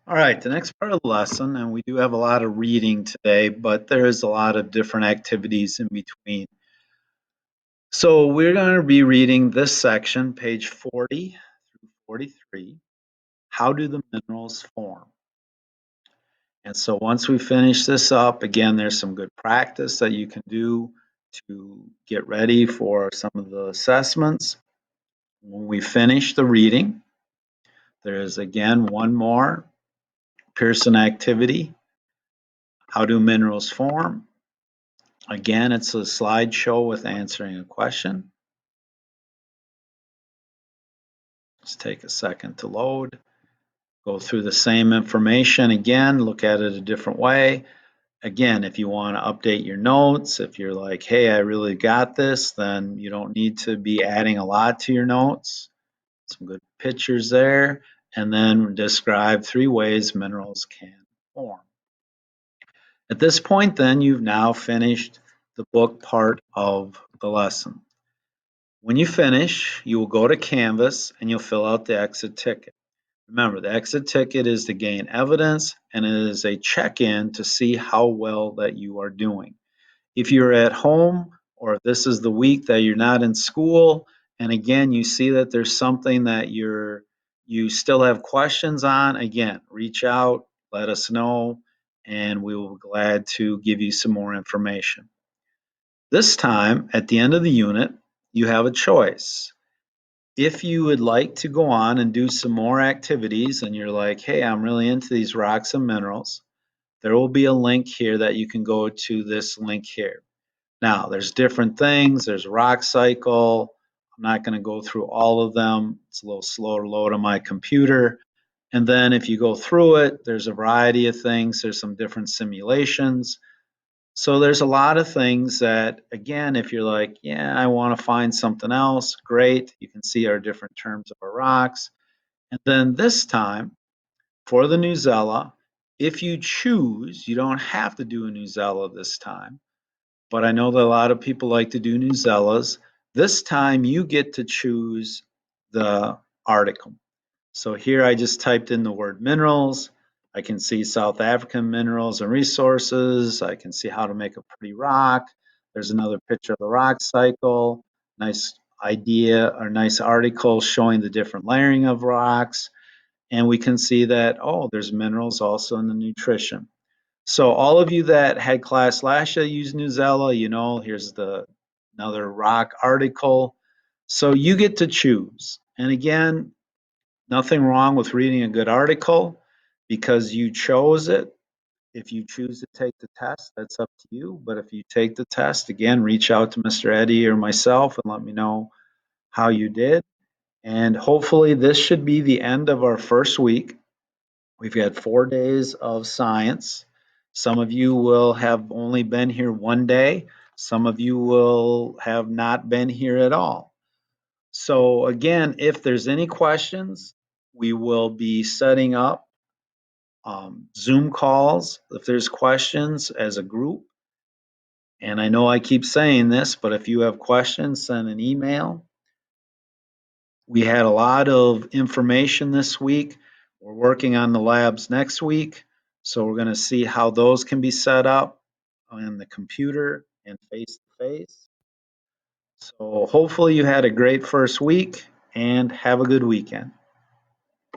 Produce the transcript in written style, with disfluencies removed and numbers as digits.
All right, the next part of the lesson, and we do have a lot of reading today, but there is a lot of different activities in between. So we're going to be reading this section, page 40 through 43. How do the minerals form? And so once we finish this up, again, there's some good practice that you can do to get ready for some of the assessments. When we finish the reading, there is again one more Pearson activity. How do minerals form? Again, it's a slideshow with answering a question. Let's take a second to load. Go through the same information again, look at it a different way. Again, if you want to update your notes, if you're like, hey, I really got this, then you don't need to be adding a lot to your notes. Some good pictures there. And then describe 3 ways minerals can form. At this point, then, you've now finished the book part of the lesson. When you finish, you will go to Canvas and you'll fill out the exit ticket. Remember, the exit ticket is to gain evidence and it is a check-in to see how well that you are doing. If you're at home or if this is the week that you're not in school, and again, you see that there's something that you still have questions on, again, reach out, let us know, and we will be glad to give you some more information. This time, at the end of the unit, you have a choice. If you would like to go on and do some more activities and you're like, hey, I'm really into these rocks and minerals, there will be a link here that you can go to this link here. Now, there's different things. There's rock cycle. I'm not going to go through all of them. It's a little slow to load on my computer. And then if you go through it, there's a variety of things. There's some different simulations. So there's a lot of things that, again, if you're like, yeah, I want to find something else, great. You can see our different terms of our rocks. And then this time, for the Newsela, if you choose, you don't have to do a Newsela this time, but I know that a lot of people like to do Newselas. This time you get to choose the article. So here I just typed in the word minerals. I can see South African minerals and resources. I can see how to make a pretty rock. There's another picture of the rock cycle. Nice idea or nice article showing the different layering of rocks. And we can see that, oh, there's minerals also in the nutrition. So all of you that had class last year use Newsela, you know, here's another rock article. So you get to choose. And again, nothing wrong with reading a good article because you chose it. If you choose to take the test, that's up to you. But if you take the test, again, reach out to Mr. Eddie or myself and let me know how you did. And hopefully this should be the end of our first week. We've had 4 days of science. Some of you will have only been here 1 day. Some of you will have not been here at all. So again, if there's any questions, we will be setting up Zoom calls if there's questions as a group. And I know I keep saying this, but if you have questions, send an email. We had a lot of information this week. We're working on the labs next week. So we're going to see how those can be set up on the computer and face to face. So hopefully you had a great first week and have a good weekend.